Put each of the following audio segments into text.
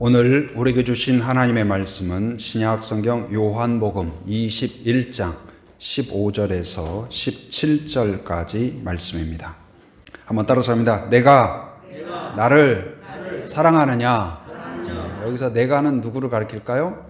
오늘 우리에게 주신 하나님의 말씀은 신약 성경 요한복음 21장 15절에서 17절까지 말씀입니다. 한번 따라서 합니다. 내가 나를 사랑하느냐? 여기서 내가는 누구를 가리킬까요?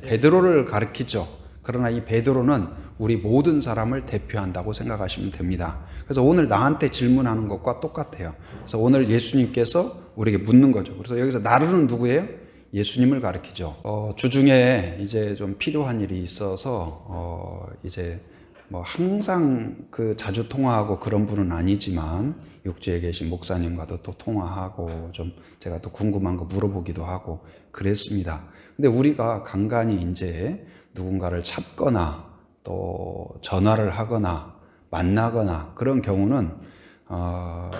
베드로를 가리키죠. 그러나 이 베드로는 우리 모든 사람을 대표한다고 생각하시면 됩니다. 그래서 오늘 나한테 질문하는 것과 똑같아요. 그래서 오늘 예수님께서 우리에게 묻는 거죠. 그래서 여기서 나르는 누구예요? 예수님을 가리키죠. 주중에 이제 좀 필요한 일이 있어서 이제 뭐 항상 자주 통화하고 그런 분은 아니지만 육지에 계신 목사님과도 또 통화하고 좀 제가 또 궁금한 거 물어보기도 하고 그랬습니다. 근데 우리가 간간히 이제 누군가를 찾거나 또 전화를 하거나 만나거나 그런 경우는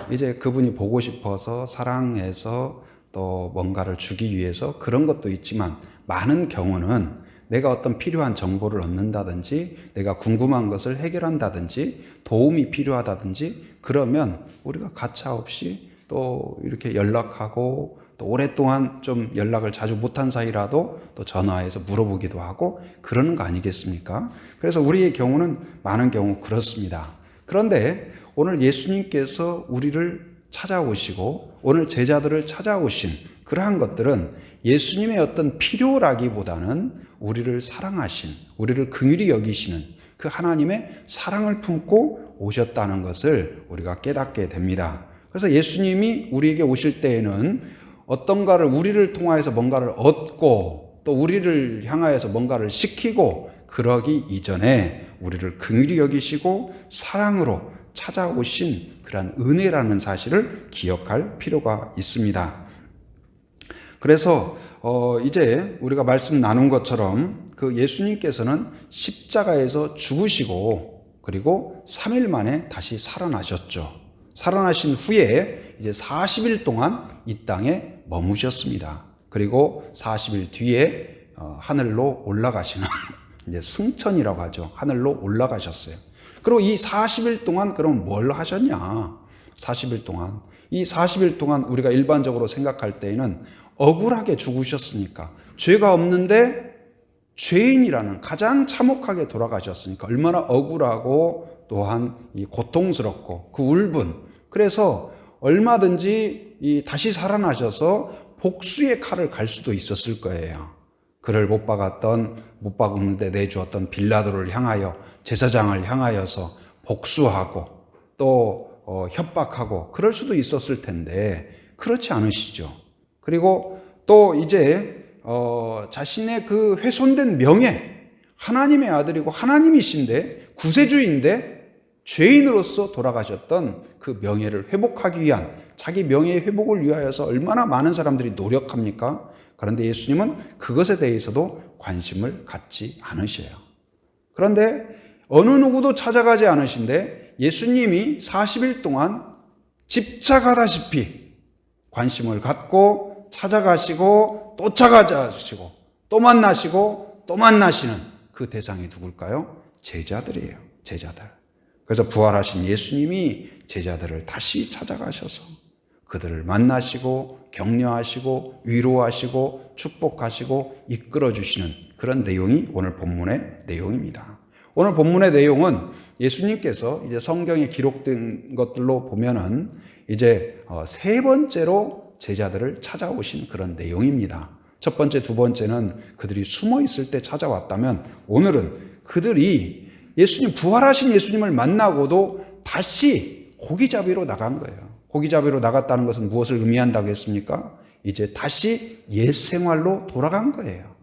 이제 그분이 보고 싶어서 사랑해서 또 뭔가를 주기 위해서 그런 것도 있지만 많은 경우는 내가 어떤 필요한 정보를 얻는다든지 내가 궁금한 것을 해결한다든지 도움이 필요하다든지 그러면 우리가 가차없이 또 이렇게 연락하고 또 오랫동안 좀 연락을 자주 못한 사이라도 또 전화해서 물어보기도 하고 그러는 거 아니겠습니까? 그래서 우리의 경우는 많은 경우 그렇습니다. 그런데 오늘 예수님께서 우리를 찾아오시고 오늘 제자들을 찾아오신 그러한 것들은 예수님의 어떤 필요라기보다는 우리를 사랑하신, 우리를 긍휼히 여기시는 그 하나님의 사랑을 품고 오셨다는 것을 우리가 깨닫게 됩니다. 그래서 예수님이 우리에게 오실 때에는 어떤가를 우리를 통하여서 뭔가를 얻고 또 우리를 향하여서 뭔가를 시키고 그러기 이전에 우리를 긍휼히 여기시고 사랑으로 찾아오신 그러한 은혜라는 사실을 기억할 필요가 있습니다. 그래서 이제 우리가 말씀 나눈 것처럼 그 예수님께서는 십자가에서 죽으시고 그리고 3일 만에 다시 살아나셨죠. 살아나신 후에 이제 40일 동안 이 땅에 머무셨습니다. 그리고 40일 뒤에 하늘로 올라가시는 이제 승천이라고 하죠. 하늘로 올라가셨어요. 그리고 이 40일 동안 그럼 뭘 하셨냐? 40일 동안. 이 40일 동안 우리가 일반적으로 생각할 때에는 억울하게 죽으셨으니까 죄가 없는데 죄인이라는 가장 참혹하게 돌아가셨으니까 얼마나 억울하고 또한 이 고통스럽고 그 울분. 그래서 얼마든지 다시 살아나셔서 복수의 칼을 갈 수도 있었을 거예요. 그를 못 박았는데 내주었던 빌라도를 향하여 제사장을 향하여서 복수하고 또 협박하고 그럴 수도 있었을 텐데 그렇지 않으시죠. 그리고 또 이제 자신의 그 훼손된 명예, 하나님의 아들이고 하나님이신데 구세주인데 죄인으로서 돌아가셨던 그 명예를 회복하기 위한 자기 명예의 회복을 위하여서 얼마나 많은 사람들이 노력합니까? 그런데 예수님은 그것에 대해서도 관심을 갖지 않으셔요. 그런데 어느 누구도 찾아가지 않으신데 예수님이 40일 동안 집착하다시피 관심을 갖고 찾아가시고 또 찾아가시고 또 만나시고 또 만나시는 그 대상이 누굴까요? 제자들이에요. 제자들. 그래서 부활하신 예수님이 제자들을 다시 찾아가셔서 그들을 만나시고 격려하시고 위로하시고 축복하시고 이끌어주시는 그런 내용이 오늘 본문의 내용입니다. 오늘 본문의 내용은 예수님께서 이제 성경에 기록된 것들로 보면은 이제 세 번째로 제자들을 찾아오신 그런 내용입니다. 첫 번째, 두 번째는 그들이 숨어 있을 때 찾아왔다면 오늘은 그들이 예수님, 부활하신 예수님을 만나고도 다시 고기잡이로 나간 거예요. 고기잡이로 나갔다는 것은 무엇을 의미한다고 했습니까? 이제 다시 옛 생활로 돌아간 거예요.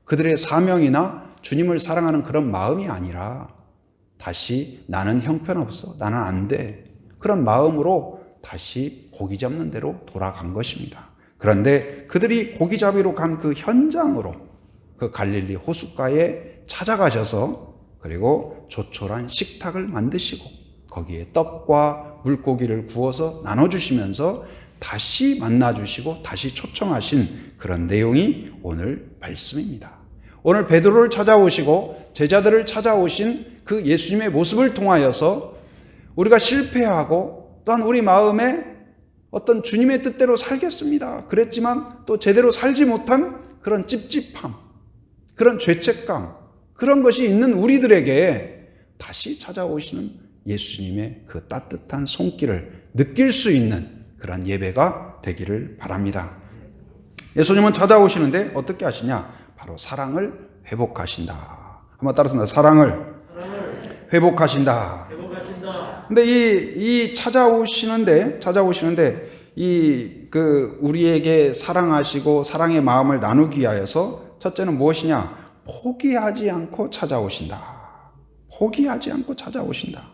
그들의 사명이나 주님을 사랑하는 그런 마음이 아니라 다시 나는 형편없어, 나는 안 돼. 그런 마음으로 다시 고기 잡는 대로 돌아간 것입니다. 그런데 그들이 고기잡이로 간 그 현장으로 그 갈릴리 호숫가에 찾아가셔서 그리고 조촐한 식탁을 만드시고 거기에 떡과 물고기를 구워서 나눠주시면서 다시 만나주시고 다시 초청하신 그런 내용이 오늘 말씀입니다. 오늘 베드로를 찾아오시고 제자들을 찾아오신 그 예수님의 모습을 통하여서 우리가 실패하고 또한 우리 마음에 어떤 주님의 뜻대로 살겠습니다. 그랬지만 또 제대로 살지 못한 그런 찝찝함, 그런 죄책감, 그런 것이 있는 우리들에게 다시 찾아오시는 예수님의 그 따뜻한 손길을 느낄 수 있는 그런 예배가 되기를 바랍니다. 예수님은 찾아오시는데 어떻게 하시냐? 바로 사랑을 회복하신다. 한번 따라서 사랑을 회복하신다. 근데 이 찾아오시는데 우리에게 사랑하시고 사랑의 마음을 나누기 위하여서 첫째는 무엇이냐? 포기하지 않고 찾아오신다. 포기하지 않고 찾아오신다.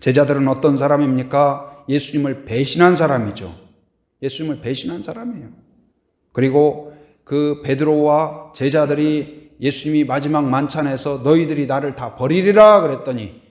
제자들은 어떤 사람입니까? 예수님을 배신한 사람이죠. 예수님을 배신한 사람이에요. 그리고 그 베드로와 제자들이 예수님이 마지막 만찬에서 너희들이 나를 다 버리리라 그랬더니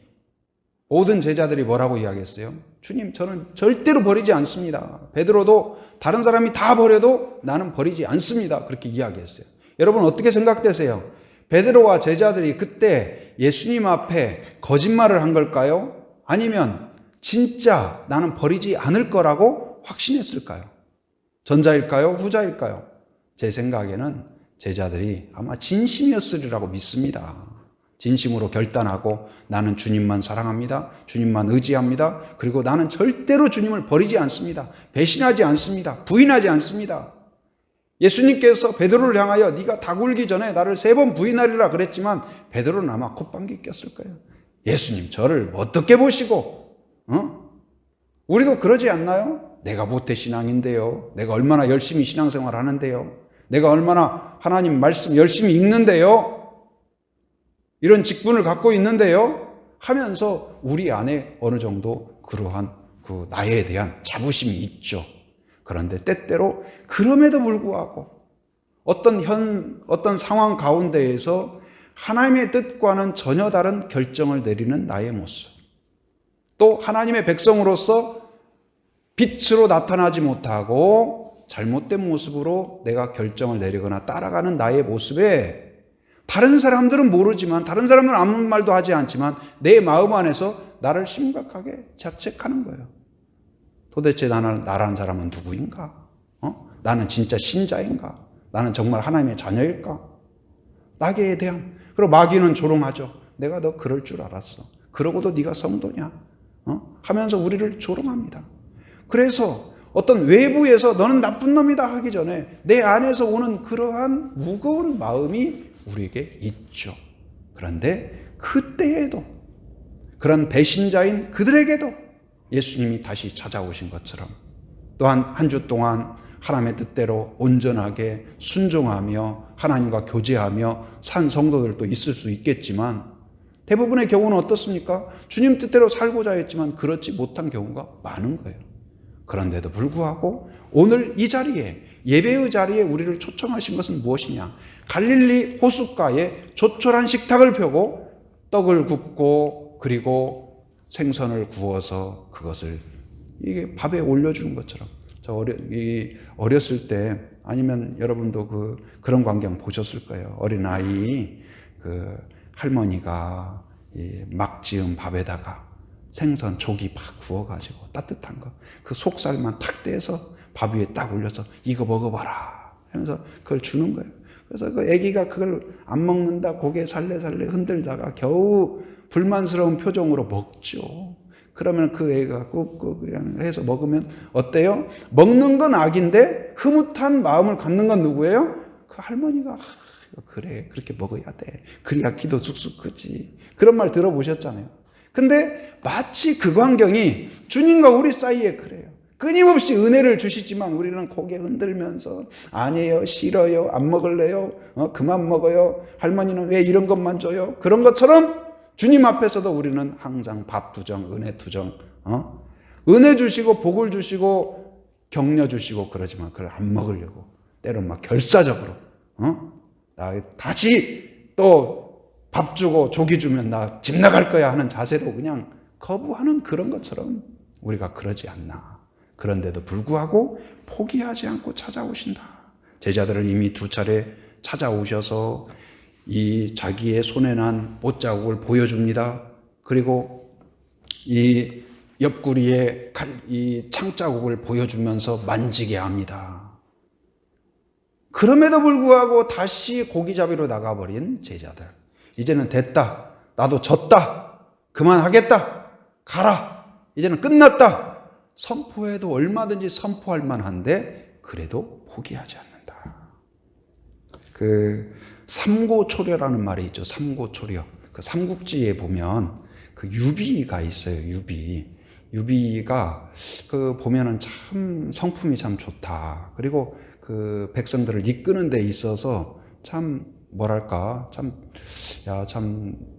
모든 제자들이 뭐라고 이야기했어요? 주님, 저는 절대로 버리지 않습니다. 베드로도 다른 사람이 다 버려도 나는 버리지 않습니다. 그렇게 이야기했어요. 여러분 어떻게 생각되세요? 베드로와 제자들이 그때 예수님 앞에 거짓말을 한 걸까요? 아니면 진짜 나는 버리지 않을 거라고 확신했을까요? 전자일까요? 후자일까요? 제 생각에는 제자들이 아마 진심이었으리라고 믿습니다. 진심으로 결단하고 나는 주님만 사랑합니다. 주님만 의지합니다. 그리고 나는 절대로 주님을 버리지 않습니다. 배신하지 않습니다. 부인하지 않습니다. 예수님께서 베드로를 향하여 네가 다 굴기 전에 나를 3번 부인하리라 그랬지만 베드로는 아마 콧방귀 꼈을 거예요. 예수님 저를 어떻게 보시고 우리도 그러지 않나요? 내가 모태신앙인데요. 내가 얼마나 열심히 신앙생활 하는데요. 내가 얼마나 하나님 말씀 열심히 읽는데요. 이런 직분을 갖고 있는데요. 하면서 우리 안에 어느 정도 그러한 그 나에 대한 자부심이 있죠. 그런데 때때로 그럼에도 불구하고 어떤 상황 가운데에서 하나님의 뜻과는 전혀 다른 결정을 내리는 나의 모습. 또 하나님의 백성으로서 빛으로 나타나지 못하고 잘못된 모습으로 내가 결정을 내리거나 따라가는 나의 모습에 다른 사람들은 모르지만 다른 사람들은 아무 말도 하지 않지만 내 마음 안에서 나를 심각하게 자책하는 거예요. 도대체 나라는 사람은 누구인가? 나는 진짜 신자인가? 나는 정말 하나님의 자녀일까? 나에 대한. 그리고 마귀는 조롱하죠. 내가 너 그럴 줄 알았어. 그러고도 네가 성도냐? 하면서 우리를 조롱합니다. 그래서 어떤 외부에서 너는 나쁜 놈이다 하기 전에 내 안에서 오는 그러한 무거운 마음이 우리에게 있죠. 그런데 그때에도 그런 배신자인 그들에게도 예수님이 다시 찾아오신 것처럼 또한 한 주 동안 하나님의 뜻대로 온전하게 순종하며 하나님과 교제하며 산 성도들도 있을 수 있겠지만 대부분의 경우는 어떻습니까? 주님 뜻대로 살고자 했지만 그렇지 못한 경우가 많은 거예요. 그런데도 불구하고 오늘 이 자리에 예배의 자리에 우리를 초청하신 것은 무엇이냐? 갈릴리 호숫가에 조촐한 식탁을 펴고 떡을 굽고 그리고 생선을 구워서 그것을 이게 밥에 올려주는 것처럼 저 어렸을 때 아니면 여러분도 그런 광경 보셨을 거예요. 어린아이 할머니가 막 지은 밥에다가 생선 조기 팍 구워가지고 따뜻한 거 그 속살만 탁 떼서 밥 위에 딱 올려서 이거 먹어봐라 하면서 그걸 주는 거예요. 그래서 그 아기가 그걸 안 먹는다 고개 살래살래 흔들다가 겨우 불만스러운 표정으로 먹죠. 그러면 그 애가 꾹꾹 그냥 해서 먹으면 어때요? 먹는 건 악인데 흐뭇한 마음을 갖는 건 누구예요? 그 할머니가 그래 그렇게 먹어야 돼. 그래야 기도 쑥쑥 크지. 그런 말 들어보셨잖아요. 근데 마치 그 광경이 주님과 우리 사이에 그래요. 끊임없이 은혜를 주시지만 우리는 고개 흔들면서 아니에요, 싫어요, 안 먹을래요, 그만 먹어요. 할머니는 왜 이런 것만 줘요? 그런 것처럼 주님 앞에서도 우리는 항상 밥 투정, 은혜 투정, 은혜 주시고 복을 주시고 격려 주시고 그러지만 그걸 안 먹으려고 때론 막 결사적으로 나 다시 또 밥 주고 조기 주면 나 집 나갈 거야 하는 자세로 그냥 거부하는 그런 것처럼 우리가 그러지 않나. 그런데도 불구하고 포기하지 않고 찾아오신다. 제자들을 이미 2차례 찾아오셔서 이 자기의 손에 난 못자국을 보여줍니다. 그리고 이 옆구리에 이 창자국을 보여주면서 만지게 합니다. 그럼에도 불구하고 다시 고기 잡이로 나가버린 제자들. 이제는 됐다. 나도 졌다. 그만하겠다. 가라. 이제는 끝났다. 선포해도 얼마든지 선포할 만한데 그래도 포기하지 않는다. 그 삼고초려라는 말이 있죠. 삼고초려. 그 삼국지에 보면 그 유비가 있어요. 유비가 그 보면은 참 성품이 참 좋다. 그리고 그 백성들을 이끄는 데 있어서 참 뭐랄까 참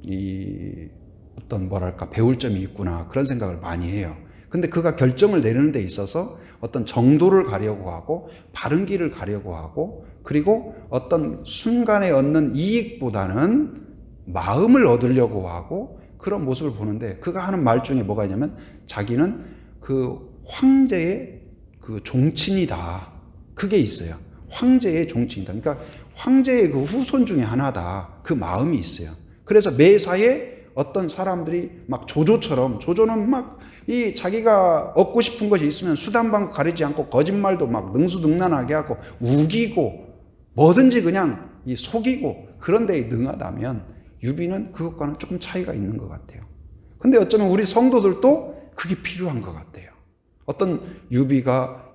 이 어떤 뭐랄까 배울 점이 있구나 그런 생각을 많이 해요. 근데 그가 결정을 내리는 데 있어서 어떤 정도를 가려고 하고 바른 길을 가려고 하고 그리고 어떤 순간에 얻는 이익보다는 마음을 얻으려고 하고 그런 모습을 보는데 그가 하는 말 중에 뭐가 있냐면 자기는 그 황제의 그 종친이다. 그게 있어요. 황제의 종친이다. 그러니까 황제의 그 후손 중에 하나다. 그 마음이 있어요. 그래서 매사에 어떤 사람들이 막 조조는 막 이 자기가 얻고 싶은 것이 있으면 수단방법 가리지 않고 거짓말도 막 능수능란하게 하고 우기고 뭐든지 그냥 이 속이고 그런 데에 능하다면 유비는 그것과는 조금 차이가 있는 것 같아요. 근데 어쩌면 우리 성도들도 그게 필요한 것 같아요. 어떤 유비가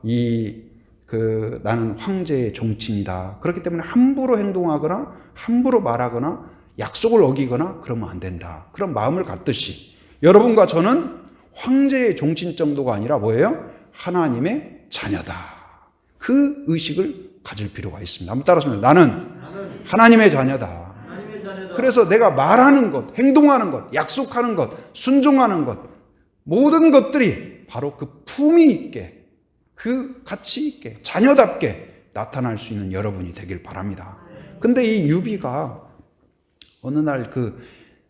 나는 황제의 종친이다. 그렇기 때문에 함부로 행동하거나 함부로 말하거나 약속을 어기거나 그러면 안 된다. 그런 마음을 갖듯이 여러분과 저는 황제의 종친 정도가 아니라 뭐예요? 하나님의 자녀다. 그 의식을 가질 필요가 있습니다. 한번 따라서 나는 하나님의 자녀다. 그래서 내가 말하는 것, 행동하는 것, 약속하는 것, 순종하는 것 모든 것들이 바로 그 품위 있게 그 가치 있게 자녀답게 나타날 수 있는 여러분이 되길 바랍니다. 근데 이 유비가 어느 날 그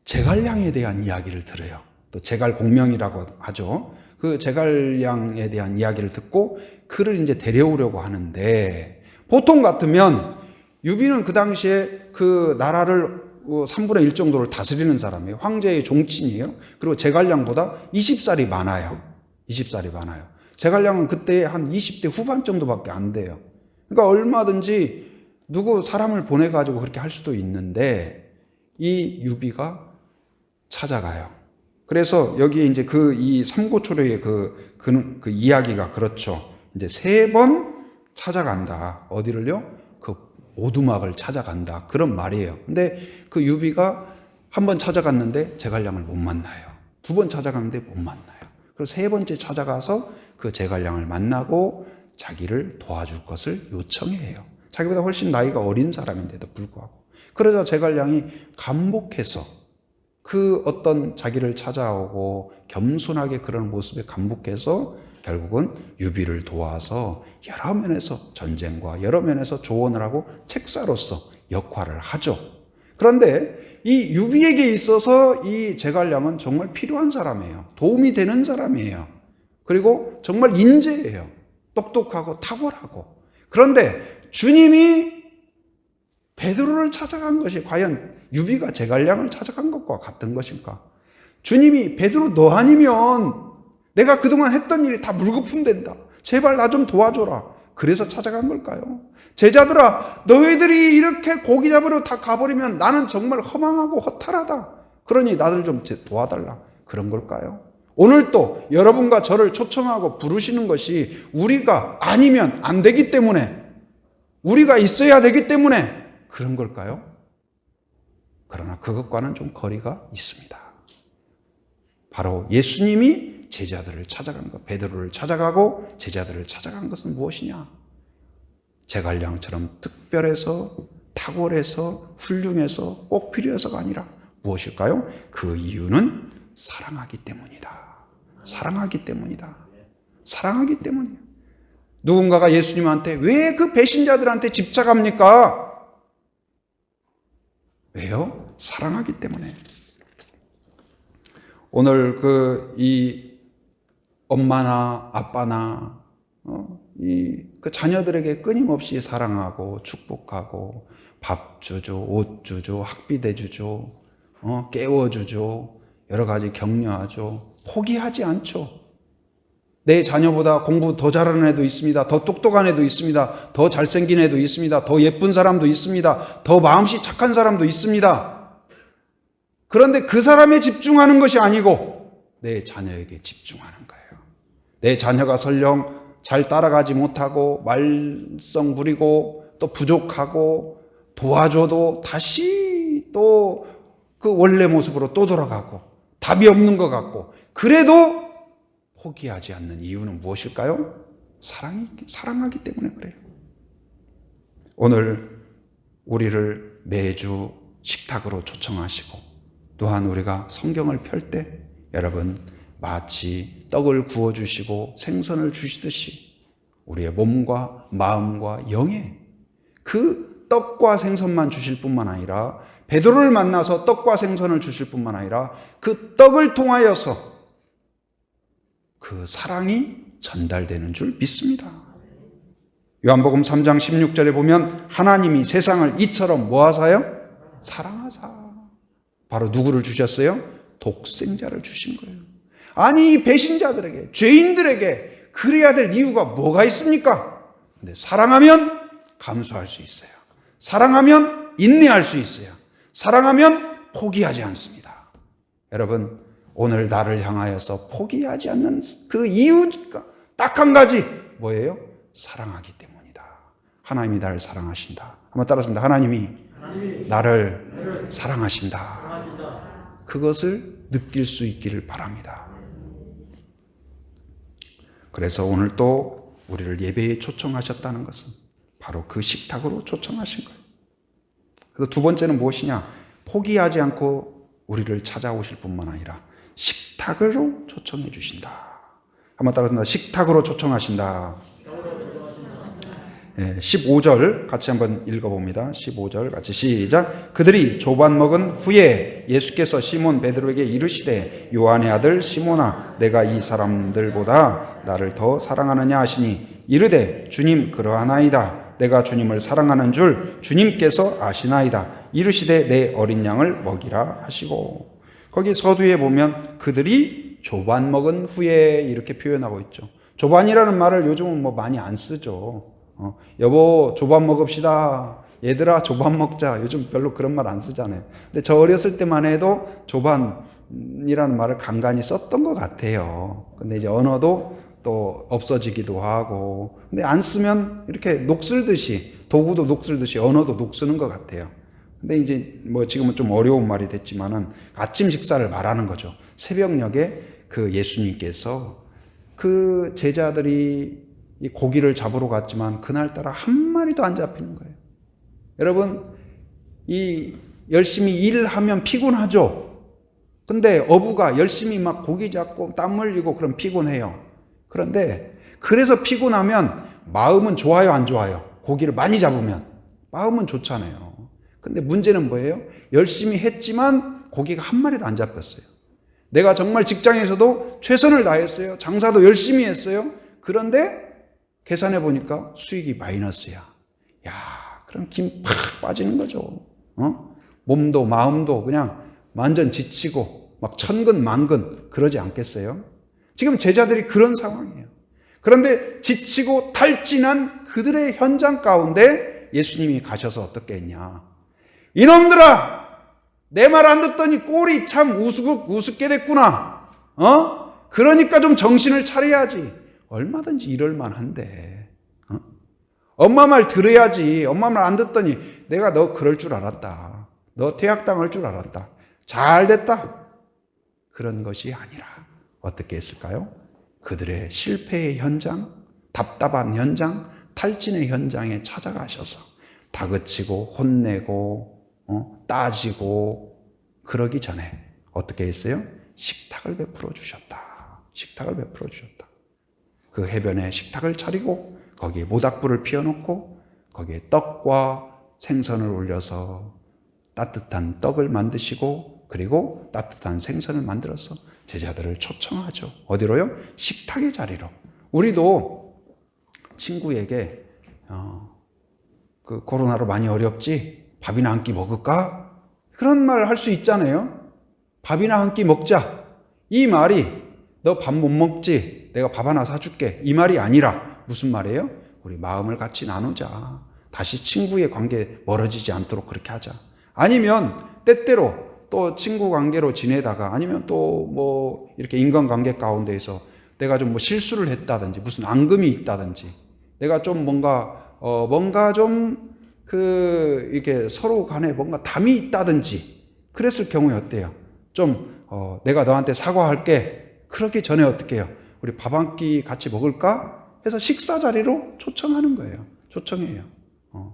제갈량에 대한 이야기를 들어요. 또 제갈공명이라고 하죠. 그 제갈량에 대한 이야기를 듣고 그를 이제 데려오려고 하는데 보통 같으면 유비는 그 당시에 그 나라를 3분의 1 정도를 다스리는 사람이에요. 황제의 종친이에요. 그리고 제갈량보다 20살이 많아요. 20살이 많아요. 제갈량은 그때 한 20대 후반 정도밖에 안 돼요. 그러니까 얼마든지 누구 사람을 보내가지고 그렇게 할 수도 있는데 이 유비가 찾아가요. 그래서 여기 이제 이 삼고초려의 그 이야기가 그렇죠. 이제 3번 찾아간다. 어디를요? 그 오두막을 찾아간다. 그런 말이에요. 근데 그 유비가 한 번 찾아갔는데 제갈량을 못 만나요. 2번 찾아갔는데 못 만나요. 그리고 3번째 찾아가서 그 제갈량을 만나고 자기를 도와줄 것을 요청해요. 자기보다 훨씬 나이가 어린 사람인데도 불구하고. 그러자 제갈량이 감복해서 그 어떤 자기를 찾아오고 겸손하게 그런 모습에 감복해서 결국은 유비를 도와서 여러 면에서 전쟁과 여러 면에서 조언을 하고 책사로서 역할을 하죠. 그런데 이 유비에게 있어서 이 제갈량은 정말 필요한 사람이에요. 도움이 되는 사람이에요. 그리고 정말 인재예요. 똑똑하고 탁월하고. 그런데 주님이 베드로를 찾아간 것이 과연 유비가 제갈량을 찾아간 것과 같은 것일까? 주님이 베드로 너 아니면 내가 그동안 했던 일이 다 물거품된다. 제발 나 좀 도와줘라. 그래서 찾아간 걸까요? 제자들아, 너희들이 이렇게 고기 잡으러 다 가버리면 나는 정말 허망하고 허탈하다. 그러니 나를 좀 도와달라. 그런 걸까요? 오늘 또 여러분과 저를 초청하고 부르시는 것이 우리가 아니면 안 되기 때문에 우리가 있어야 되기 때문에 그런 걸까요? 그러나 그것과는 좀 거리가 있습니다. 바로 예수님이 제자들을 찾아간 것, 베드로를 찾아가고 제자들을 찾아간 것은 무엇이냐? 제갈량처럼 특별해서 탁월해서 훌륭해서 꼭 필요해서가 아니라 무엇일까요? 그 이유는 사랑하기 때문이다. 사랑하기 때문이다. 사랑하기 때문이에요. 누군가가 예수님한테 왜 그 배신자들한테 집착합니까? 왜요? 사랑하기 때문에. 오늘 이 엄마나 아빠나 그 자녀들에게 끊임없이 사랑하고 축복하고 밥 주죠, 옷 주죠, 학비대 주죠, 깨워주죠, 여러 가지 격려하죠. 포기하지 않죠. 내 자녀보다 공부 더 잘하는 애도 있습니다. 더 똑똑한 애도 있습니다. 더 잘생긴 애도 있습니다. 더 예쁜 사람도 있습니다. 더 마음씨 착한 사람도 있습니다. 그런데 그 사람에 집중하는 것이 아니고 내 자녀에게 집중하는 거예요. 내 자녀가 설령 잘 따라가지 못하고 말썽 부리고 또 부족하고 도와줘도 다시 또 그 원래 모습으로 또 돌아가고 답이 없는 것 같고 그래도 포기하지 않는 이유는 무엇일까요? 사랑하기 때문에 그래요. 오늘 우리를 매주 식탁으로 초청하시고 또한 우리가 성경을 펼 때 여러분 마치 떡을 구워주시고 생선을 주시듯이 우리의 몸과 마음과 영에 그 떡과 생선만 주실 뿐만 아니라 베드로를 만나서 떡과 생선을 주실 뿐만 아니라 그 떡을 통하여서 그 사랑이 전달되는 줄 믿습니다. 요한복음 3장 16절에 보면 하나님이 세상을 이처럼 뭐하사요? 사랑하사. 바로 누구를 주셨어요? 독생자를 주신 거예요. 아니 이 배신자들에게 죄인들에게 그래야 될 이유가 뭐가 있습니까? 근데 사랑하면 감수할 수 있어요. 사랑하면 인내할 수 있어요. 사랑하면 포기하지 않습니다. 여러분 오늘 나를 향하여서 포기하지 않는 그 이유가 딱 한 가지 뭐예요? 사랑하기 때문이다. 하나님이 나를 사랑하신다. 한번 따라합니다. 하나님이 나를 사랑하신다. 그것을 느낄 수 있기를 바랍니다. 그래서 오늘 또 우리를 예배에 초청하셨다는 것은 바로 그 식탁으로 초청하신 거예요. 그래서 두 번째는 무엇이냐? 포기하지 않고 우리를 찾아오실 뿐만 아니라 식탁으로 초청해 주신다. 한번 따라합니다. 식탁으로 초청하신다. 15절 같이 한번 읽어봅니다. 15절 같이 시작. 그들이 조반 먹은 후에 예수께서 시몬 베드로에게 이르시되 요한의 아들 시몬아 내가 이 사람들보다 나를 더 사랑하느냐 하시니 이르되 주님 그러하나이다. 내가 주님을 사랑하는 줄 주님께서 아시나이다. 이르시되 내 어린 양을 먹이라 하시고. 거기 서두에 보면 그들이 조반 먹은 후에 이렇게 표현하고 있죠. 조반이라는 말을 요즘은 뭐 많이 안 쓰죠. 여보 조반 먹읍시다. 얘들아 조반 먹자. 요즘 별로 그런 말 안 쓰잖아요. 근데 저 어렸을 때만 해도 조반이라는 말을 간간히 썼던 것 같아요. 근데 이제 언어도 또 없어지기도 하고, 근데 안 쓰면 이렇게 녹슬듯이, 도구도 녹슬듯이 언어도 녹쓰는 것 같아요. 근데 이제 뭐 지금은 좀 어려운 말이 됐지만은 아침 식사를 말하는 거죠. 새벽녘에 그 예수님께서 그 제자들이 이 고기를 잡으러 갔지만 그날따라 한 마리도 안 잡히는 거예요. 여러분, 이 열심히 일하면 피곤하죠. 근데 어부가 열심히 막 고기 잡고 땀 흘리고 그럼 피곤해요. 그런데 그래서 피곤하면 마음은 좋아요, 안 좋아요? 고기를 많이 잡으면 마음은 좋잖아요. 근데 문제는 뭐예요? 열심히 했지만 고기가 한 마리도 안 잡혔어요. 내가 정말 직장에서도 최선을 다했어요. 장사도 열심히 했어요. 그런데 계산해 보니까 수익이 마이너스야. 야, 그럼 김 팍 빠지는 거죠. 몸도 마음도 그냥 완전 지치고 막 천근 만근 그러지 않겠어요? 지금 제자들이 그런 상황이에요. 그런데 지치고 탈진한 그들의 현장 가운데 예수님이 가셔서 어떻게 했냐? 이놈들아! 내 말 안 듣더니 꼴이 참 우습게 됐구나. 그러니까 좀 정신을 차려야지. 얼마든지 이럴 만한데. 엄마 말 들어야지. 엄마 말 안 듣더니 내가 너 그럴 줄 알았다. 너 퇴학당할 줄 알았다. 잘 됐다. 그런 것이 아니라 어떻게 했을까요? 그들의 실패의 현장, 답답한 현장, 탈진의 현장에 찾아가셔서 다그치고 혼내고 따지고 그러기 전에 어떻게 했어요? 식탁을 베풀어 주셨다. 식탁을 베풀어 주셨다. 그 해변에 식탁을 차리고 거기에 모닥불을 피워놓고 거기에 떡과 생선을 올려서 따뜻한 떡을 만드시고 그리고 따뜻한 생선을 만들어서 제자들을 초청하죠. 어디로요? 식탁의 자리로. 우리도 친구에게 그 코로나로 많이 어렵지? 밥이나 한 끼 먹을까? 그런 말 할 수 있잖아요. 밥이나 한 끼 먹자. 이 말이 너 밥 못 먹지? 내가 밥 하나 사줄게. 이 말이 아니라 무슨 말이에요? 우리 마음을 같이 나누자. 다시 친구의 관계 멀어지지 않도록 그렇게 하자. 아니면 때때로 또 친구 관계로 지내다가 아니면 또 뭐 이렇게 인간관계 가운데에서 내가 좀 뭐 실수를 했다든지 무슨 앙금이 있다든지 내가 좀 뭔가 좀 이렇게 서로 간에 뭔가 담이 있다든지 그랬을 경우에 어때요? 좀 내가 너한테 사과할게. 그러기 전에 어떻게 해요? 우리 밥 한 끼 같이 먹을까? 해서 식사 자리로 초청하는 거예요. 초청해요.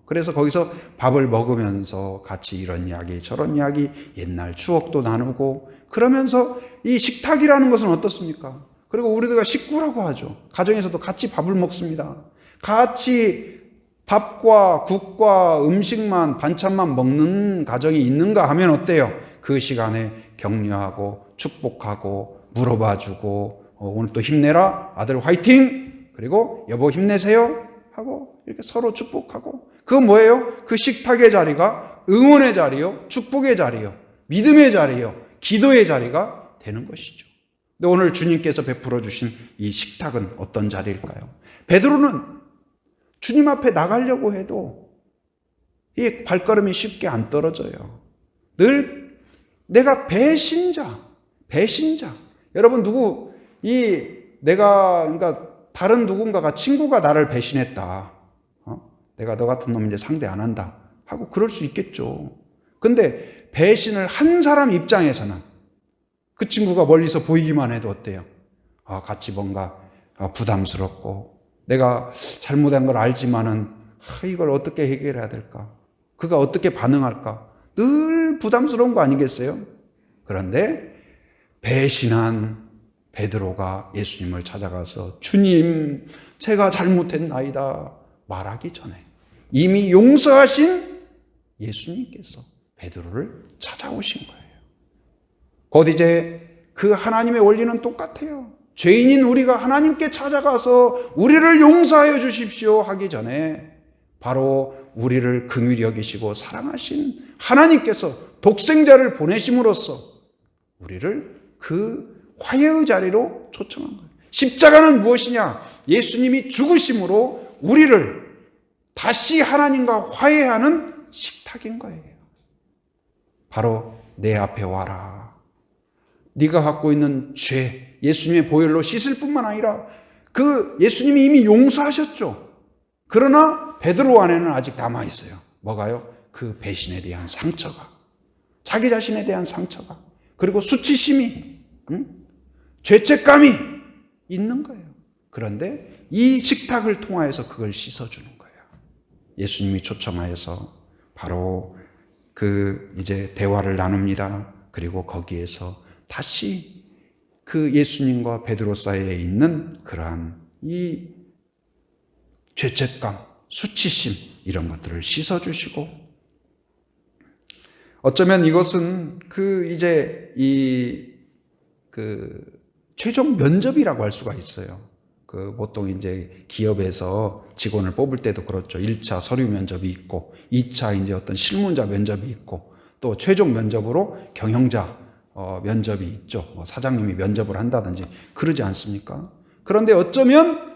그래서 거기서 밥을 먹으면서 같이 이런 이야기 저런 이야기 옛날 추억도 나누고 그러면서 이 식탁이라는 것은 어떻습니까? 그리고 우리가 식구라고 하죠. 가정에서도 같이 밥을 먹습니다. 같이 밥과 국과 음식만 반찬만 먹는 가정이 있는가 하면 어때요? 그 시간에 격려하고 축복하고 물어봐주고 오늘 또 힘내라 아들 화이팅 그리고 여보 힘내세요 하고 이렇게 서로 축복하고 그건 뭐예요? 그 식탁의 자리가 응원의 자리요 축복의 자리요 믿음의 자리요 기도의 자리가 되는 것이죠. 근데 오늘 주님께서 베풀어 주신 이 식탁은 어떤 자리일까요? 베드로는 주님 앞에 나가려고 해도 이 발걸음이 쉽게 안 떨어져요. 늘 내가 배신자. 여러분 그러니까 다른 누군가가 친구가 나를 배신했다. 내가 너 같은 놈 이제 상대 안 한다. 하고 그럴 수 있겠죠. 근데 배신을 한 사람 입장에서는 그 친구가 멀리서 보이기만 해도 어때요? 같이 뭔가 부담스럽고 내가 잘못한 걸 알지만은 이걸 어떻게 해결해야 될까? 그가 어떻게 반응할까? 늘 부담스러운 거 아니겠어요? 그런데 배신한 베드로가 예수님을 찾아가서 주님 제가 잘못했나이다 말하기 전에 이미 용서하신 예수님께서 베드로를 찾아오신 거예요. 곧 이제 그 하나님의 원리는 똑같아요. 죄인인 우리가 하나님께 찾아가서 우리를 용서하여 주십시오 하기 전에 바로 우리를 긍휼히 여기시고 사랑하신 하나님께서 독생자를 보내심으로써 우리를 그 화해의 자리로 초청한 거예요. 십자가는 무엇이냐? 예수님이 죽으심으로 우리를 다시 하나님과 화해하는 식탁인 거예요. 바로 내 앞에 와라. 네가 갖고 있는 죄 예수님의 보혈로 씻을 뿐만 아니라 그 예수님이 이미 용서하셨죠. 그러나 베드로 안에는 아직 남아 있어요. 뭐가요? 그 배신에 대한 상처가, 자기 자신에 대한 상처가, 그리고 수치심이, 죄책감이 있는 거예요. 그런데 이 식탁을 통하여서 그걸 씻어주는 거예요. 예수님이 초청하여서 바로 이제 대화를 나눕니다. 그리고 거기에서 다시 그 예수님과 베드로 사이에 있는 그러한 이 죄책감, 수치심 이런 것들을 씻어주시고 어쩌면 이것은 이제 최종 면접이라고 할 수가 있어요. 보통 이제 기업에서 직원을 뽑을 때도 그렇죠. 1차 서류 면접이 있고 2차 이제 어떤 실무자 면접이 있고 또 최종 면접으로 경영자 면접이 있죠. 사장님이 면접을 한다든지 그러지 않습니까? 그런데 어쩌면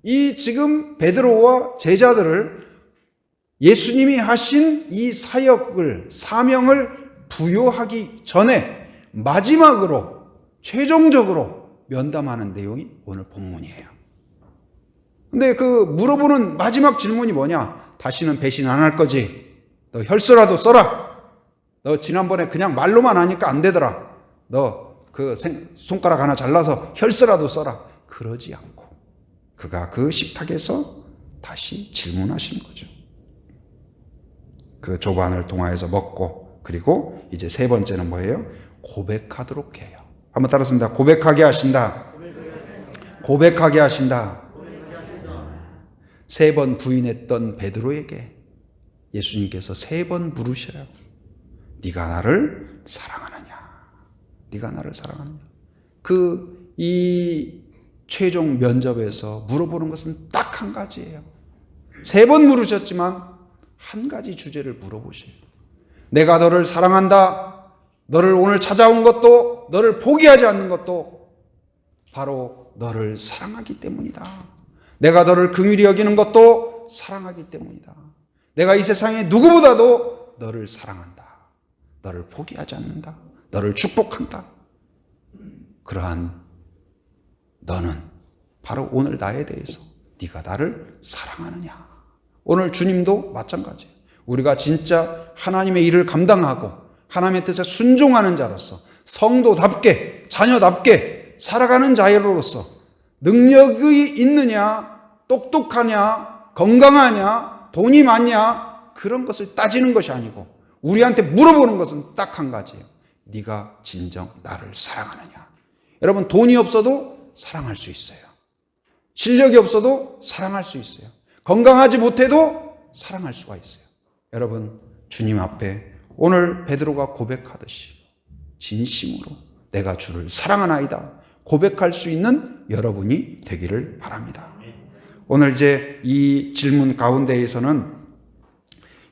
이 지금 베드로와 제자들을 예수님이 하신 이 사명을 부여하기 전에 마지막으로 최종적으로 면담하는 내용이 오늘 본문이에요. 근데 물어보는 마지막 질문이 뭐냐? 다시는 배신 안 할 거지? 너 혈서라도 써라. 너 지난번에 그냥 말로만 하니까 안 되더라. 너 손가락 하나 잘라서 혈서라도 써라. 그러지 않고 그가 그 식탁에서 다시 질문하시는 거죠. 그 조반을 통하여서 먹고 그리고 이제 세 번째는 뭐예요? 고백하도록 해요. 한번 따라습니다. 고백하게 하신다. 고백하게 하신다. 세 번 부인했던 베드로에게 예수님께서 세 번 물으셔요. 네가 나를 사랑하느냐? 네가 나를 사랑하느냐? 이 최종 면접에서 물어보는 것은 딱 한 가지예요. 세 번 물으셨지만 한 가지 주제를 물어보셔요. 내가 너를 사랑한다. 너를 오늘 찾아온 것도 너를 포기하지 않는 것도 바로 너를 사랑하기 때문이다. 내가 너를 긍휼히 여기는 것도 사랑하기 때문이다. 내가 이 세상에 누구보다도 너를 사랑한다. 너를 포기하지 않는다. 너를 축복한다. 그러한 너는 바로 오늘 나에 대해서 네가 나를 사랑하느냐. 오늘 주님도 마찬가지예요. 우리가 진짜 하나님의 일을 감당하고 하나님의 뜻에 순종하는 자로서 성도답게 자녀답게 살아가는 자로서 능력이 있느냐, 똑똑하냐, 건강하냐, 돈이 많냐 그런 것을 따지는 것이 아니고 우리한테 물어보는 것은 딱 한 가지예요. 네가 진정 나를 사랑하느냐. 여러분 돈이 없어도 사랑할 수 있어요. 실력이 없어도 사랑할 수 있어요. 건강하지 못해도 사랑할 수가 있어요. 여러분 주님 앞에 오늘 베드로가 고백하듯이 진심으로 내가 주를 사랑하나이다 고백할 수 있는 여러분이 되기를 바랍니다. 오늘 이제 이 질문 가운데에서는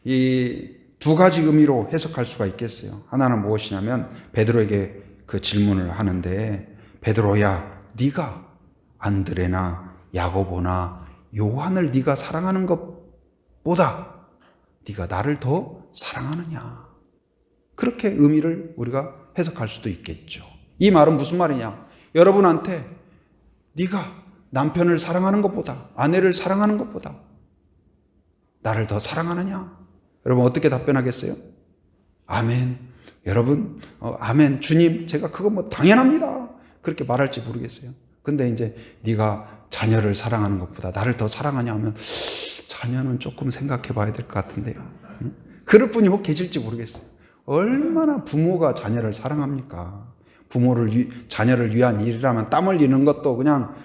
이 두 가지 의미로 해석할 수가 있겠어요. 하나는 무엇이냐면 베드로에게 그 질문을 하는데 베드로야 네가 안드레나 야고보나 요한을 네가 사랑하는 것보다 네가 나를 더 사랑하느냐. 그렇게 의미를 우리가 해석할 수도 있겠죠. 이 말은 무슨 말이냐. 여러분한테 네가 남편을 사랑하는 것보다 아내를 사랑하는 것보다 나를 더 사랑하느냐. 여러분 어떻게 답변하겠어요? 아멘. 여러분 아멘. 주님 제가 그거 뭐 당연합니다. 그렇게 말할지 모르겠어요. 근데 이제 네가 자녀를 사랑하는 것보다 나를 더 사랑하냐 하면 자녀는 조금 생각해 봐야 될 것 같은데요. 그럴 분이 혹 계실지 모르겠어요. 얼마나 부모가 자녀를 사랑합니까? 자녀를 위한 일이라면 땀 흘리는 것도 그냥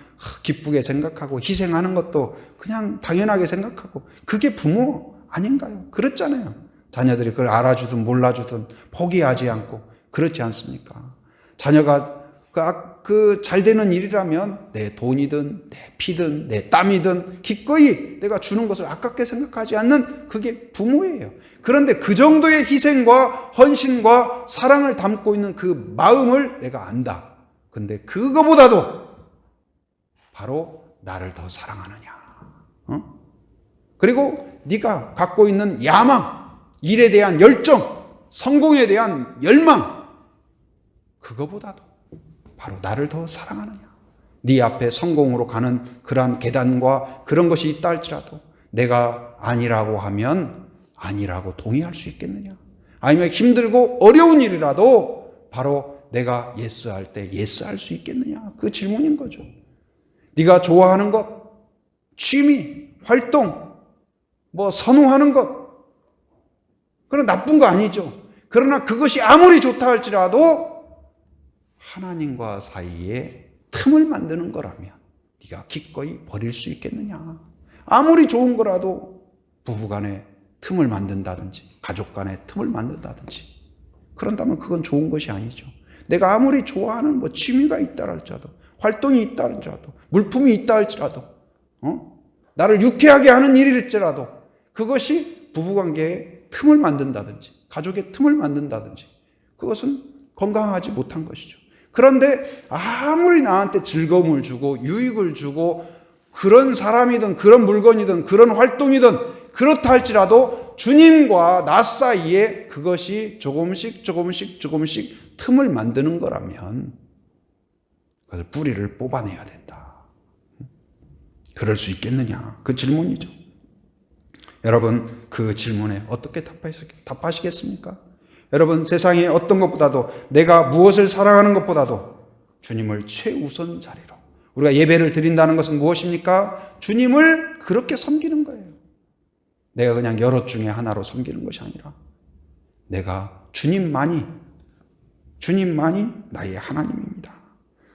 기쁘게 생각하고 희생하는 것도 그냥 당연하게 생각하고 그게 부모 아닌가요? 그렇잖아요. 자녀들이 그걸 알아주든 몰라주든 포기하지 않고 그렇지 않습니까? 자녀가 그 잘 되는 일이라면 내 돈이든 내 피든 내 땀이든 기꺼이 내가 주는 것을 아깝게 생각하지 않는 그게 부모예요. 그런데 그 정도의 희생과 헌신과 사랑을 담고 있는 그 마음을 내가 안다. 근데 그거보다도 바로 나를 더 사랑하느냐. 그리고 네가 갖고 있는 야망, 일에 대한 열정, 성공에 대한 열망, 그거보다도 바로 나를 더 사랑하느냐. 네 앞에 성공으로 가는 그러한 계단과 그런 것이 있다 할지라도 내가 아니라고 하면 아니라고 동의할 수 있겠느냐. 아니면 힘들고 어려운 일이라도 바로 내가 예스할 때 예스할 수 있겠느냐. 그 질문인 거죠. 네가 좋아하는 것, 취미, 활동, 선호하는 것, 그건 나쁜 거 아니죠. 그러나 그것이 아무리 좋다 할지라도 하나님과 사이에 틈을 만드는 거라면 네가 기꺼이 버릴 수 있겠느냐. 아무리 좋은 거라도 부부간에 틈을 만든다든지 가족 간에 틈을 만든다든지 그런다면 그건 좋은 것이 아니죠. 내가 아무리 좋아하는 취미가 있다 할지라도 활동이 있다 할지라도 물품이 있다 할지라도 나를 유쾌하게 하는 일일지라도 그것이 부부관계에 틈을 만든다든지 가족의 틈을 만든다든지 그것은 건강하지 못한 것이죠. 그런데 아무리 나한테 즐거움을 주고 유익을 주고 그런 사람이든 그런 물건이든 그런 활동이든 그렇다 할지라도 주님과 나 사이에 그것이 조금씩 틈을 만드는 거라면 그걸 뿌리를 뽑아내야 된다. 그럴 수 있겠느냐? 그 질문이죠. 여러분 그 질문에 어떻게 답하시겠습니까? 여러분 세상에 어떤 것보다도 내가 무엇을 사랑하는 것보다도 주님을 최우선 자리로 우리가 예배를 드린다는 것은 무엇입니까? 주님을 그렇게 섬기는 거예요. 내가 그냥 여럿 중에 하나로 섬기는 것이 아니라 내가 주님만이 나의 하나님입니다.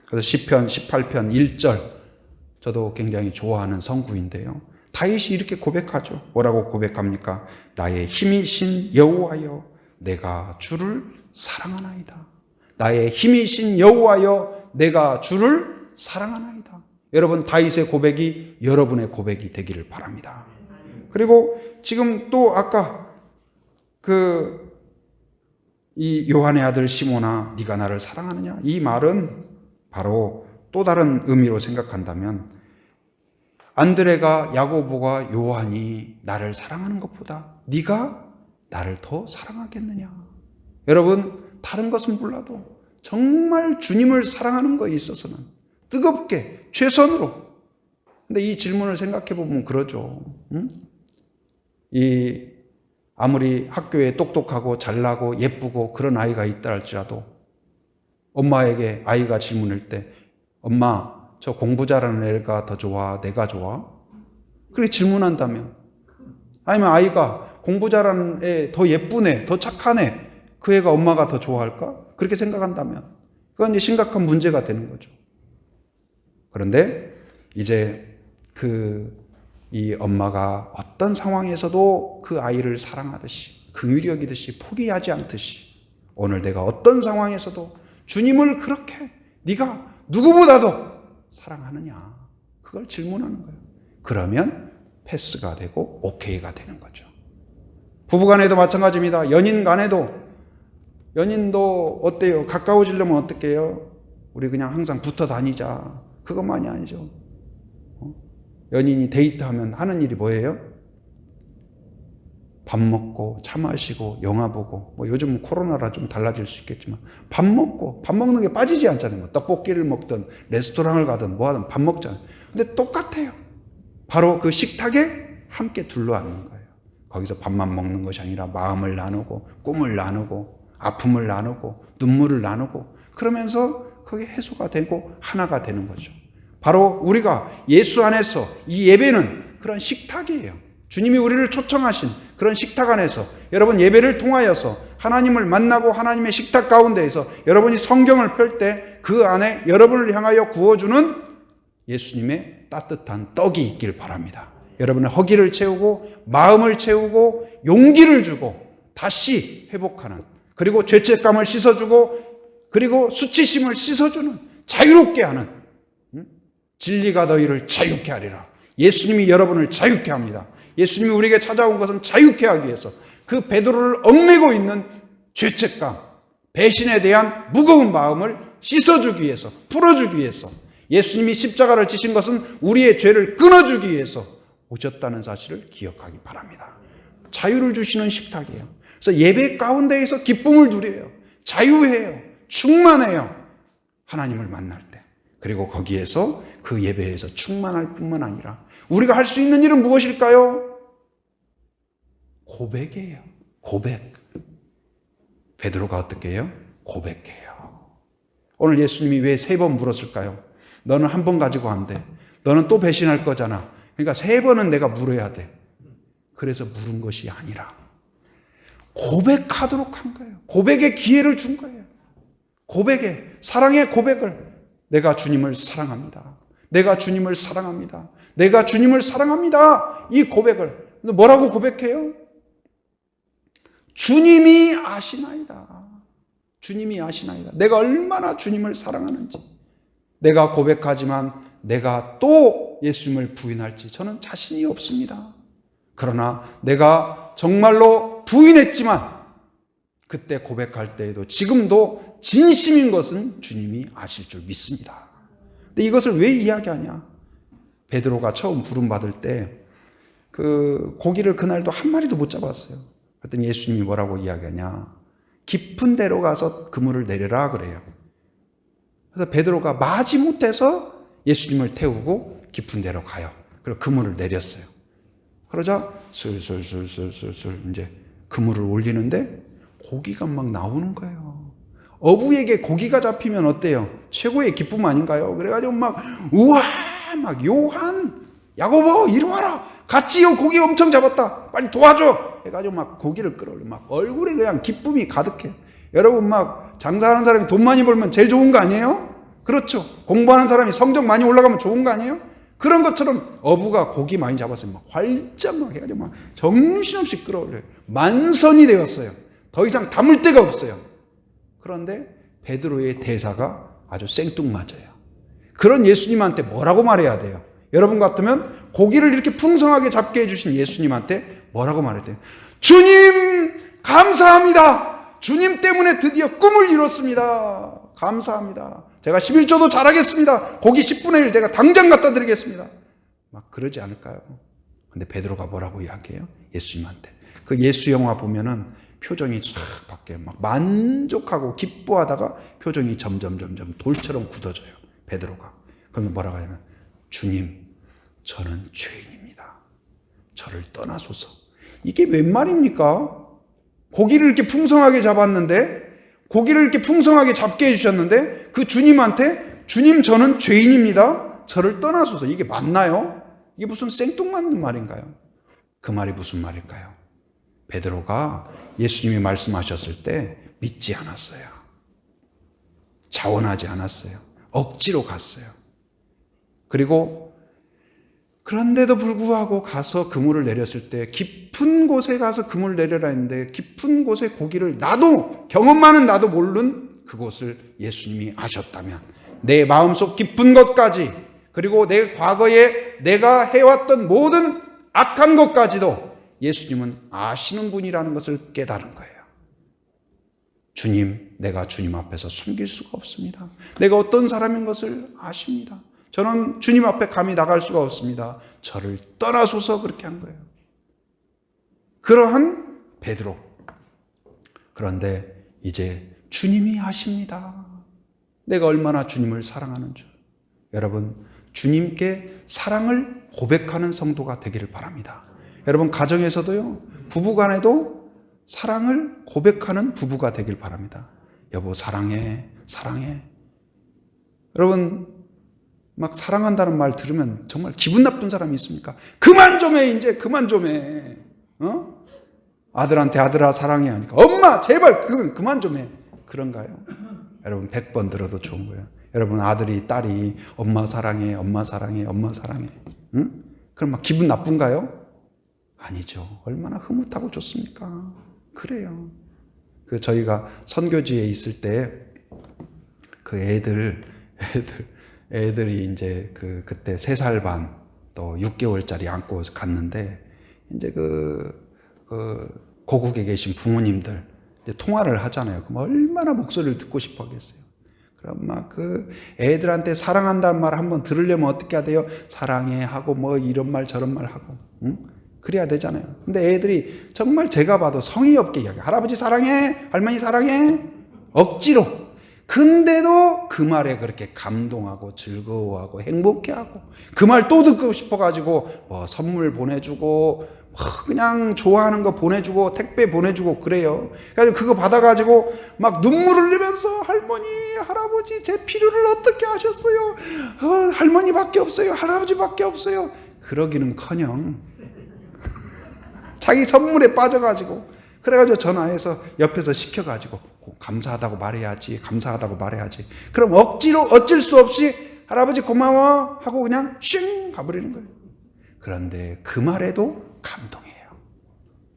그래서 시편 18편 1절 저도 굉장히 좋아하는 성구인데요. 다윗이 이렇게 고백하죠. 뭐라고 고백합니까? 나의 힘이신 여호와여 내가 주를 사랑하나이다. 나의 힘이신 여호와여 내가 주를 사랑하나이다. 여러분 다윗의 고백이 여러분의 고백이 되기를 바랍니다. 그리고 지금 또 아까 이 요한의 아들 시몬아 네가 나를 사랑하느냐 이 말은 바로 또 다른 의미로 생각한다면 안드레가 야고보가 요한이 나를 사랑하는 것보다 네가 나를 더 사랑하겠느냐. 여러분, 다른 것은 몰라도 정말 주님을 사랑하는 것에 있어서는 뜨겁게 최선으로. 근데 이 질문을 생각해 보면 그러죠. 응? 아무리 학교에 똑똑하고 잘나고 예쁘고 그런 아이가 있다 할지라도 엄마에게 아이가 질문할 때 엄마, 저 공부 잘하는 애가 더 좋아? 내가 좋아? 그렇게 질문한다면, 아니면 아이가 공부 잘하는 애, 더 예쁜 애, 더 착한 애, 그 애가 엄마가 더 좋아할까? 그렇게 생각한다면 그건 이제 심각한 문제가 되는 거죠. 그런데 이제 이 엄마가 어떤 상황에서도 그 아이를 사랑하듯이, 긍휼히 여기듯이, 포기하지 않듯이 오늘 내가 어떤 상황에서도 주님을 그렇게 네가 누구보다도 사랑하느냐, 그걸 질문하는 거예요. 그러면 패스가 되고 오케이가 되는 거죠. 부부간에도 마찬가지입니다. 연인도 어때요? 가까워지려면 어떻게 해요? 우리 그냥 항상 붙어 다니자, 그것만이 아니죠. 연인이 데이트하면 하는 일이 뭐예요? 밥 먹고 차 마시고 영화 보고, 뭐 요즘 코로나라 좀 달라질 수 있겠지만 밥 먹는 게 빠지지 않잖아요. 뭐 떡볶이를 먹든 레스토랑을 가든 뭐 하든 밥 먹잖아요. 근데 똑같아요. 바로 그 식탁에 함께 둘러앉는 거예요. 거기서 밥만 먹는 것이 아니라 마음을 나누고 꿈을 나누고 아픔을 나누고 눈물을 나누고, 그러면서 그게 해소가 되고 하나가 되는 거죠. 바로 우리가 예수 안에서 이 예배는 그런 식탁이에요. 주님이 우리를 초청하신 그런 식탁 안에서 여러분 예배를 통하여서 하나님을 만나고 하나님의 식탁 가운데에서 여러분이 성경을 펼 때 그 안에 여러분을 향하여 구워주는 예수님의 따뜻한 떡이 있길 바랍니다. 여러분의 허기를 채우고 마음을 채우고 용기를 주고 다시 회복하는, 그리고 죄책감을 씻어주고 그리고 수치심을 씻어주는, 자유롭게 하는, 진리가 너희를 자유케 하리라. 예수님이 여러분을 자유케 합니다. 예수님이 우리에게 찾아온 것은 자유케 하기 위해서, 그 베드로를 얽매고 있는 죄책감, 배신에 대한 무거운 마음을 씻어주기 위해서, 풀어주기 위해서, 예수님이 십자가를 지신 것은 우리의 죄를 끊어주기 위해서 오셨다는 사실을 기억하기 바랍니다. 자유를 주시는 식탁이에요. 그래서 예배 가운데에서 기쁨을 누려요. 자유해요. 충만해요. 하나님을 만날 때. 그리고 거기에서 그 예배에서 충만할 뿐만 아니라 우리가 할 수 있는 일은 무엇일까요? 고백이에요. 고백. 베드로가 어떻게 해요? 고백해요. 오늘 예수님이 왜 3번 물었을까요? 너는 한 번 가지고 안 돼. 너는 또 배신할 거잖아. 그러니까 3번은 내가 물어야 돼. 그래서 물은 것이 아니라 고백하도록 한 거예요. 고백의 기회를 준 거예요. 고백의, 사랑의 고백을, 내가 주님을 사랑합니다. 내가 주님을 사랑합니다. 내가 주님을 사랑합니다. 이 고백을 뭐라고 고백해요? 주님이 아시나이다. 주님이 아시나이다. 내가 얼마나 주님을 사랑하는지. 내가 고백하지만 내가 또 예수님을 부인할지 저는 자신이 없습니다. 그러나 내가 정말로 부인했지만 그때 고백할 때에도 지금도 진심인 것은 주님이 아실 줄 믿습니다. 근데 이것을 왜 이야기하냐? 베드로가 처음 부름받을 때 그 고기를 그날도 한 마리도 못 잡았어요. 그랬더니 예수님이 뭐라고 이야기하냐? 깊은 데로 가서 그물을 내려라 그래요. 그래서 베드로가 마지못해서 예수님을 태우고 깊은 데로 가요. 그리고 그물을 내렸어요. 그러자 슬슬슬슬슬슬 이제 그물을 올리는데 고기가 막 나오는 거예요. 어부에게 고기가 잡히면 어때요? 최고의 기쁨 아닌가요? 그래가지고 막 우와, 막 요한, 야고보 이리 와라. 같이 요 고기 엄청 잡았다. 빨리 도와줘. 해가지고 막 고기를 끌어올려. 막 얼굴에 그냥 기쁨이 가득해. 여러분 막 장사하는 사람이 돈 많이 벌면 제일 좋은 거 아니에요? 그렇죠. 공부하는 사람이 성적 많이 올라가면 좋은 거 아니에요? 그런 것처럼 어부가 고기 많이 잡았어요. 막 활짝 막 해가지고 막 정신없이 끌어올려요. 만선이 되었어요. 더 이상 담을 데가 없어요. 그런데 베드로의 대사가 아주 생뚱맞아요. 그런 예수님한테 뭐라고 말해야 돼요? 여러분 같으면 고기를 이렇게 풍성하게 잡게 해주신 예수님한테 뭐라고 말해야 돼요? 주님 감사합니다. 주님 때문에 드디어 꿈을 이뤘습니다. 감사합니다. 제가 11조도 잘하겠습니다. 고기 10분의 1 제가 당장 갖다 드리겠습니다. 막 그러지 않을까요? 근데 베드로가 뭐라고 이야기해요? 예수님한테. 그 예수 영화 보면은 표정이 싹 바뀌어요. 막 만족하고 기뻐하다가 표정이 점점 돌처럼 굳어져요. 베드로가. 그러면 뭐라고 하냐면 주님, 저는 죄인입니다. 저를 떠나소서. 이게 웬 말입니까? 고기를 이렇게 풍성하게 잡았는데, 고기를 이렇게 풍성하게 잡게 해주셨는데 그 주님한테 주님, 저는 죄인입니다. 저를 떠나소서. 이게 맞나요? 이게 무슨 생뚱맞는 말인가요? 그 말이 무슨 말일까요? 베드로가 예수님이 말씀하셨을 때 믿지 않았어요. 자원하지 않았어요. 억지로 갔어요. 그리고 그런데도 불구하고 가서 그물을 내렸을 때 깊은 곳에 가서 그물을 내려라 했는데 깊은 곳에 고기를 나도 경험만은 나도 모르는 그곳을 예수님이 아셨다면 내 마음속 깊은 것까지 그리고 내 과거에 내가 해왔던 모든 악한 것까지도 예수님은 아시는 분이라는 것을 깨달은 거예요. 주님, 내가 주님 앞에서 숨길 수가 없습니다. 내가 어떤 사람인 것을 아십니다. 저는 주님 앞에 감히 나갈 수가 없습니다. 저를 떠나소서. 그렇게 한 거예요. 그러한 베드로. 그런데 이제 주님이 아십니다. 내가 얼마나 주님을 사랑하는 줄. 여러분, 주님께 사랑을 고백하는 성도가 되기를 바랍니다. 여러분, 가정에서도요, 부부간에도 사랑을 고백하는 부부가 되길 바랍니다. 여보, 사랑해, 사랑해. 여러분, 막 사랑한다는 말 들으면 정말 기분 나쁜 사람이 있습니까? 그만 좀 해, 이제 그만 좀 해. 아들한테 아들아 사랑해 하니까 엄마 제발 그만 좀 해. 그런가요? 여러분, 100번 들어도 좋은 거예요. 여러분, 아들이 딸이 엄마 사랑해, 엄마 사랑해, 엄마 사랑해. 응? 그럼 막 기분 나쁜가요? 아니죠. 얼마나 흐뭇하고 좋습니까? 그래요. 저희가 선교지에 있을 때 그 애들이 이제 그때 3살 반 또 6개월짜리 안고 갔는데 이제 고국에 계신 부모님들 이제 통화를 하잖아요. 그럼 얼마나 목소리를 듣고 싶어 하겠어요. 그럼 막 애들한테 사랑한다는 말 한번 들으려면 어떻게 해야 돼요? 사랑해 하고 뭐 이런 말 저런 말 하고, 응? 그래야 되잖아요. 근데 애들이 정말 제가 봐도 성의 없게 이야기해요. 할아버지 사랑해, 할머니 사랑해, 억지로. 근데도 그 말에 그렇게 감동하고 즐거워하고 행복해하고 그 말 또 듣고 싶어가지고 뭐 선물 보내주고 그냥 좋아하는 거 보내주고 택배 보내주고 그래요. 그래서 그거 받아가지고 막 눈물을 흘리면서 할머니 할아버지 제 필요를 어떻게 하셨어요? 할머니밖에 없어요. 할아버지밖에 없어요. 그러기는커녕 자기 선물에 빠져가지고 그래가지고 전화해서 옆에서 시켜가지고 감사하다고 말해야지, 감사하다고 말해야지. 그럼 억지로 어쩔 수 없이 할아버지 고마워 하고 그냥 쉥 가버리는 거예요. 그런데 그 말에도 감동이에요.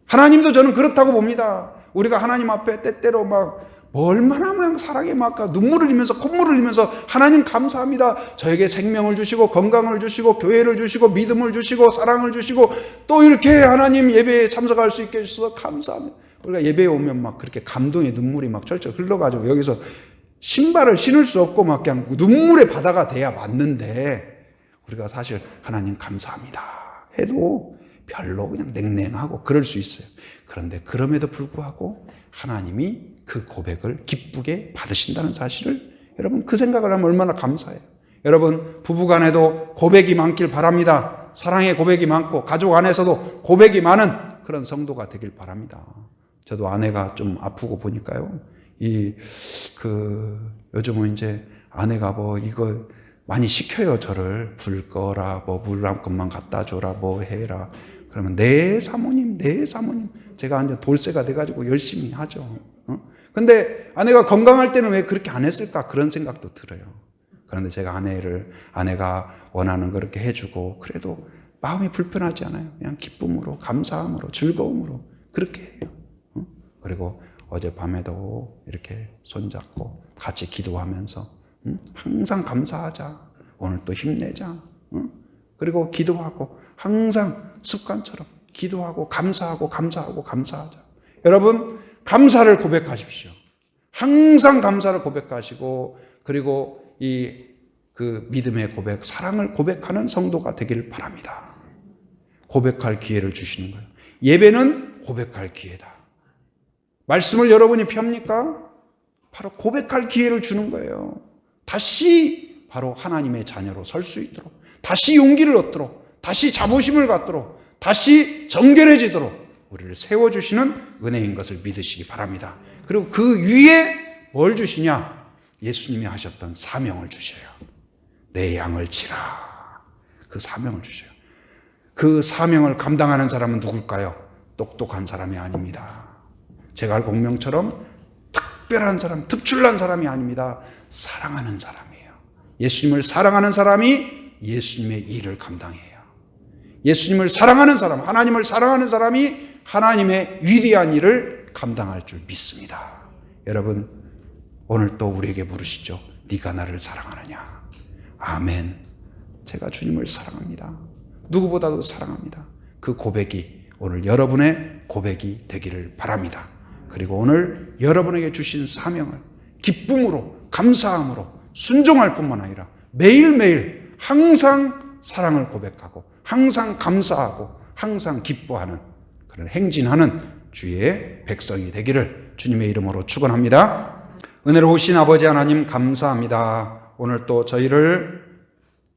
하나님도 저는 그렇다고 봅니다. 우리가 하나님 앞에 때때로 막 얼마나 막 사랑에 막 눈물을 흘리면서 콧물을 흘리면서 하나님 감사합니다. 저에게 생명을 주시고 건강을 주시고 교회를 주시고 믿음을 주시고 사랑을 주시고 또 이렇게 하나님 예배에 참석할 수 있게 해주셔서 감사합니다. 우리가 예배에 오면 막 그렇게 감동의 눈물이 막 철철 흘러가지고 여기서 신발을 신을 수 없고 막 그냥 눈물의 바다가 돼야 맞는데 우리가 사실 하나님 감사합니다 해도 별로 그냥 냉랭하고 그럴 수 있어요. 그런데 그럼에도 불구하고 하나님이 그 고백을 기쁘게 받으신다는 사실을 여러분 그 생각을 하면 얼마나 감사해요. 여러분 부부간에도 고백이 많길 바랍니다. 사랑의 고백이 많고 가족 안에서도 고백이 많은 그런 성도가 되길 바랍니다. 저도 아내가 좀 아프고 보니까요. 요즘은 이제 아내가 뭐 이거 많이 시켜요. 저를 불 꺼라, 뭐 물 한 컵만 갖다 줘라, 뭐 해라. 그러면 네 사모님. 제가 완전 돌쇠가 돼가지고 열심히 하죠. 근데 아내가 건강할 때는 왜 그렇게 안 했을까? 그런 생각도 들어요. 그런데 제가 아내가 원하는 거 그렇게 해주고 그래도 마음이 불편하지 않아요. 그냥 기쁨으로, 감사함으로, 즐거움으로 그렇게 해요. 그리고 어젯밤에도 이렇게 손잡고 같이 기도하면서 항상 감사하자. 오늘 또 힘내자. 그리고 기도하고 항상 습관처럼 기도하고 감사하고 감사하자. 여러분 감사를 고백하십시오. 항상 감사를 고백하시고 그리고 그 믿음의 고백, 사랑을 고백하는 성도가 되기를 바랍니다. 고백할 기회를 주시는 거예요. 예배는 고백할 기회다. 말씀을 여러분이 펴니까 바로 고백할 기회를 주는 거예요. 다시 바로 하나님의 자녀로 설 수 있도록, 다시 용기를 얻도록, 다시 자부심을 갖도록, 다시 정결해지도록 우리를 세워주시는 은혜인 것을 믿으시기 바랍니다. 그리고 그 위에 뭘 주시냐? 예수님이 하셨던 사명을 주셔요. 내 양을 치라. 그 사명을 주셔요. 그 사명을 감당하는 사람은 누굴까요? 똑똑한 사람이 아닙니다. 제갈 공명처럼 특별한 사람, 특출난 사람이 아닙니다. 사랑하는 사람이에요. 예수님을 사랑하는 사람이 예수님의 일을 감당해요. 예수님을 사랑하는 사람, 하나님을 사랑하는 사람이 하나님의 위대한 일을 감당할 줄 믿습니다. 여러분, 오늘 또 우리에게 물으시죠. 네가 나를 사랑하느냐? 아멘. 제가 주님을 사랑합니다. 누구보다도 사랑합니다. 그 고백이 오늘 여러분의 고백이 되기를 바랍니다. 그리고 오늘 여러분에게 주신 사명을 기쁨으로, 감사함으로 순종할 뿐만 아니라 매일매일 항상 사랑을 고백하고 항상 감사하고 항상 기뻐하는 그런 행진하는 주의 백성이 되기를 주님의 이름으로 축원합니다. 은혜로우신 아버지 하나님 감사합니다. 오늘 또 저희를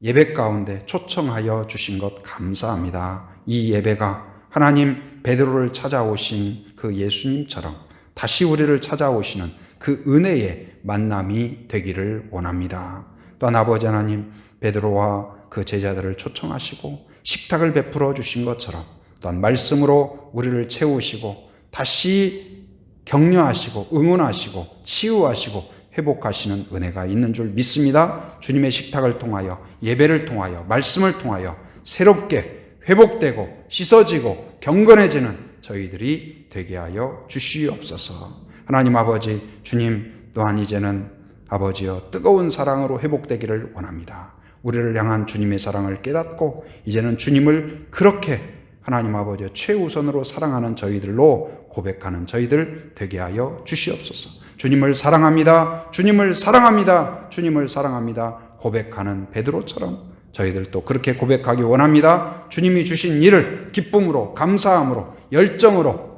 예배 가운데 초청하여 주신 것 감사합니다. 이 예배가 하나님 베드로를 찾아오신 그 예수님처럼 다시 우리를 찾아오시는 그 은혜의 만남이 되기를 원합니다. 또한 아버지 하나님 베드로와 그 제자들을 초청하시고 식탁을 베풀어 주신 것처럼 또한 말씀으로 우리를 채우시고 다시 격려하시고 응원하시고 치유하시고 회복하시는 은혜가 있는 줄 믿습니다. 주님의 식탁을 통하여 예배를 통하여 말씀을 통하여 새롭게 회복되고 씻어지고 경건해지는 저희들이 되게 하여 주시옵소서. 하나님 아버지 주님 또한 이제는 아버지여 뜨거운 사랑으로 회복되기를 원합니다. 우리를 향한 주님의 사랑을 깨닫고 이제는 주님을 그렇게 하나님 아버지 최우선으로 사랑하는 저희들로 고백하는 저희들 되게 하여 주시옵소서. 주님을 사랑합니다. 주님을 사랑합니다. 주님을 사랑합니다. 고백하는 베드로처럼 저희들도 그렇게 고백하기 원합니다. 주님이 주신 일을 기쁨으로 감사함으로 열정으로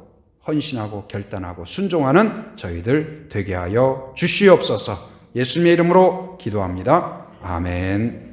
헌신하고 결단하고 순종하는 저희들 되게 하여 주시옵소서. 예수님의 이름으로 기도합니다. 아멘.